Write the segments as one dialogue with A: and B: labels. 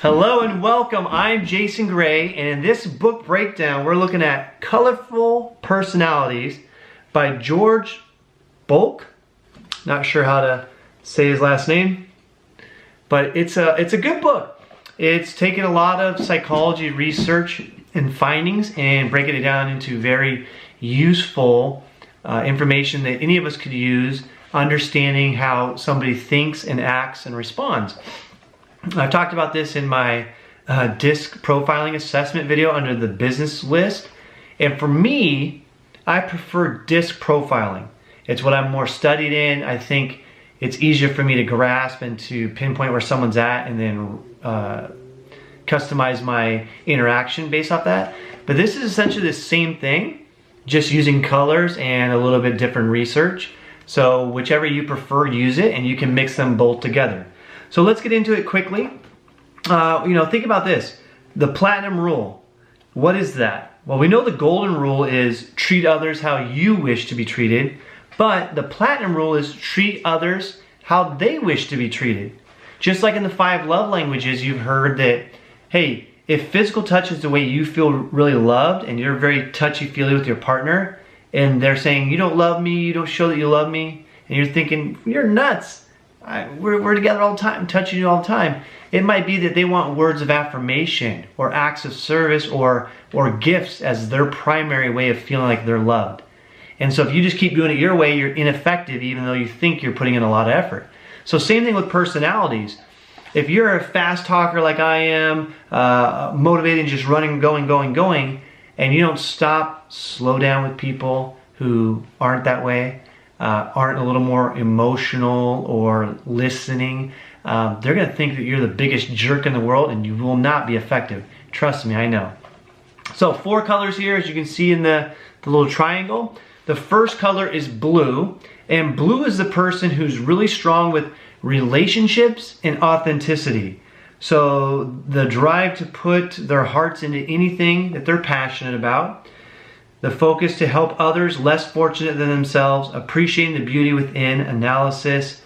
A: Hello and welcome. I'm Jason Gray, and in this book breakdown, we're looking at Colorful Personalities by George Boelcke. Not sure how to say his last name, but it's a good book. It's taken a lot of psychology research and findings and breaking it down into very useful information that any of us could use, understanding how somebody thinks and acts and responds. I've talked about this in my DISC profiling assessment video under the business list. And for me, I prefer DISC profiling. It's what I'm more studied in. I think it's easier for me to grasp and to pinpoint where someone's at and then customize my interaction based off that. But this is essentially the same thing, just using colors and a little bit different research. So whichever you prefer, use it, and you can mix them both together. So let's get into it quickly. Think about this. The platinum rule. What is that? Well, we know the golden rule is treat others how you wish to be treated, but the platinum rule is treat others how they wish to be treated. Just like in the 5 love languages, you've heard that, hey, if physical touch is the way you feel really loved and you're very touchy-feely with your partner, and they're saying, you don't love me, you don't show that you love me, and you're thinking, you're nuts. We're together all the time, touching you all the time. It might be that they want words of affirmation or acts of service or gifts as their primary way of feeling like they're loved. And so if you just keep doing it your way, you're ineffective even though you think you're putting in a lot of effort. So same thing with personalities. If you're a fast talker like I am, motivated and just running, going, and you don't stop, slow down with people who aren't that way, aren't a little more emotional or listening, they're going to think that you're the biggest jerk in the world and you will not be effective. Trust me, I know. So 4 colors here, as you can see in the little triangle. The first color is blue, and blue is the person who's really strong with relationships and authenticity. So the drive to put their hearts into anything that they're passionate about. The focus to help others less fortunate than themselves, appreciating the beauty within, analysis.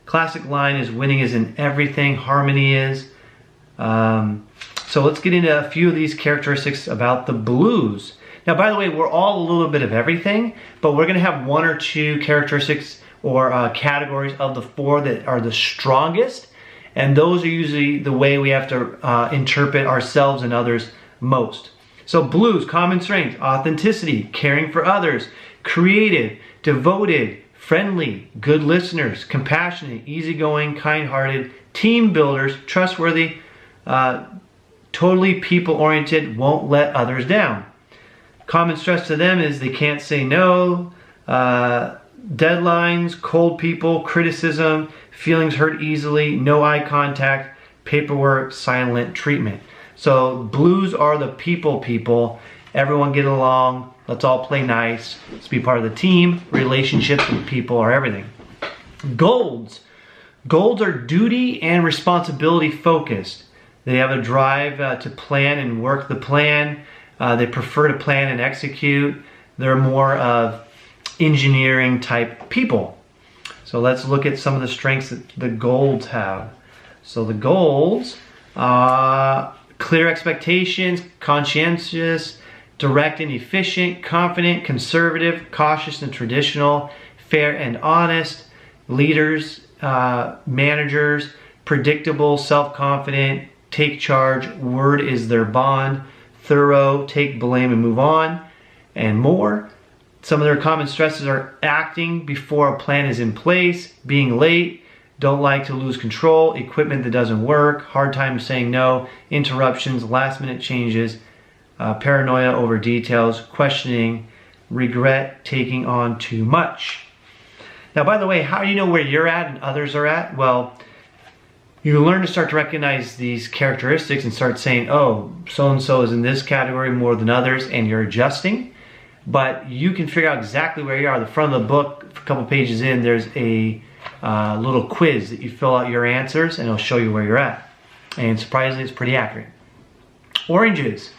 A: Classic line is winning is in everything, harmony is. So let's get into a few of these characteristics about the blues. Now, by the way, we're all a little bit of everything, but we're going to have 1 or 2 characteristics or categories of the 4 that are the strongest, and those are usually the way we have to interpret ourselves and others most. So blues, common strength, authenticity, caring for others, creative, devoted, friendly, good listeners, compassionate, easygoing, kind-hearted, team builders, trustworthy, totally people-oriented, won't let others down. Common stress to them is they can't say no, deadlines, cold people, criticism, feelings hurt easily, no eye contact, paperwork, silent treatment. So blues are the people. Everyone get along. Let's all play nice. Let's be part of the team. Relationships with people are everything. Golds. Golds are duty and responsibility focused. They have a drive to plan and work the plan. They prefer to plan and execute. They're more of engineering type people. So let's look at some of the strengths that the golds have. So the golds, clear expectations, conscientious, direct and efficient, confident, conservative, cautious and traditional, fair and honest, leaders, managers, predictable, self-confident, take charge, word is their bond, thorough, take blame and move on, and more. Some of their common stresses are acting before a plan is in place, being late, don't like to lose control, equipment that doesn't work, hard time saying no, interruptions, last minute changes, paranoia over details, questioning, regret, taking on too much. Now, by the way, how do you know where you're at and others are at? Well, you learn to start to recognize these characteristics and start saying, oh, so-and-so is in this category more than others, and you're adjusting. But you can figure out exactly where you are. The front of the book, a couple pages in, there's a little quiz that you fill out your answers and it'll show you where you're at. And surprisingly, it's pretty accurate. Oranges.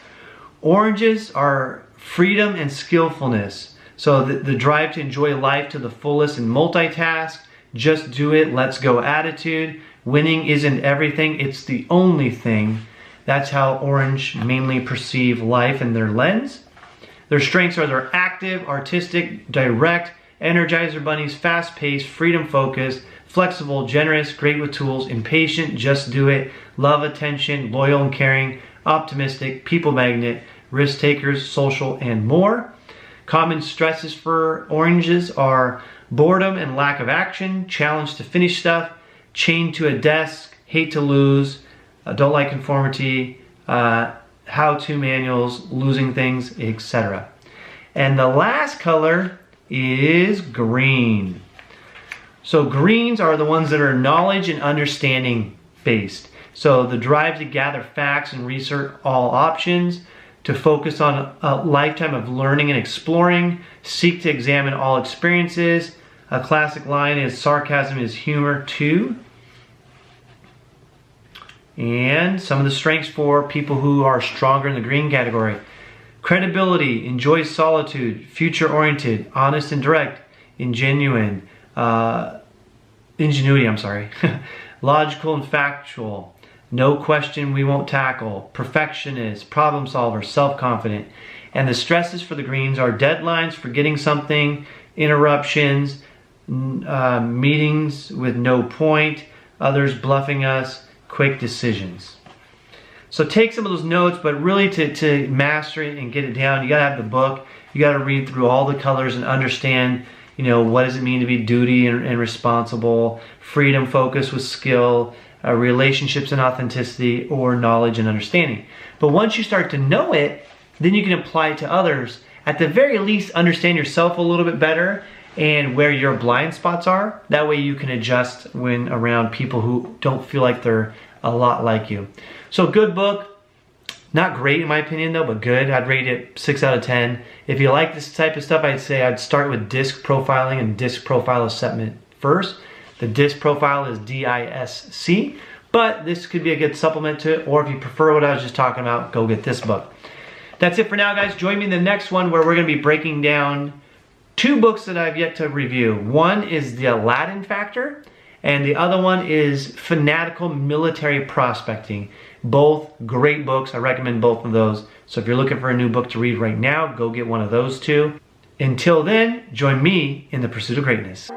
A: Oranges are freedom and skillfulness. So the drive to enjoy life to the fullest and multitask, just do it, let's go attitude, Winning isn't everything, it's the only thing. That's how orange mainly perceive life in their lens. Their strengths are they're active, artistic, direct, Energizer bunnies, fast-paced, freedom-focused, flexible, generous, great with tools, impatient, just do it, love attention, loyal and caring, optimistic, people magnet, risk takers, social, and more. Common stresses for oranges are boredom and lack of action, challenge to finish stuff, chained to a desk, hate to lose, don't like conformity, how-to manuals, losing things, etc. And the last color is green. So greens are the ones that are knowledge and understanding based. So the drive to gather facts and research all options, to focus on a lifetime of learning and exploring, seek to examine all experiences. A classic line is sarcasm is humor too. And some of the strengths for people who are stronger in the green category. Credibility, enjoys solitude, future-oriented, honest and direct, ingenuity, logical and factual, no question we won't tackle, perfectionist, problem solver, self-confident. And the stresses for the greens are deadlines, forgetting something, interruptions, meetings with no point, others bluffing us, quick decisions. So take some of those notes, but really to master it and get it down, you gotta have the book. You gotta read through all the colors and understand, what does it mean to be duty and responsible, freedom, focus with skill, relationships and authenticity, or knowledge and understanding. But once you start to know it, then you can apply it to others. At the very least, understand yourself a little bit better and where your blind spots are. That way you can adjust when around people who don't feel like they're a lot like you. So good book, not great in my opinion though, but good. I'd rate it 6 out of 10. If you like this type of stuff, I'd say I'd start with disc profiling and disc profile assessment first. The disc profile is DISC, but this could be a good supplement to it, or if you prefer what I was just talking about, go get this book. That's it for now, guys. Join me in the next one where we're gonna be breaking down 2 books that I've yet to review. One is The Aladdin Factor, and the other one is Fanatical Military Prospecting. Both great books. I recommend both of those. So if you're looking for a new book to read right now, go get one of those 2. Until then, join me in the pursuit of greatness.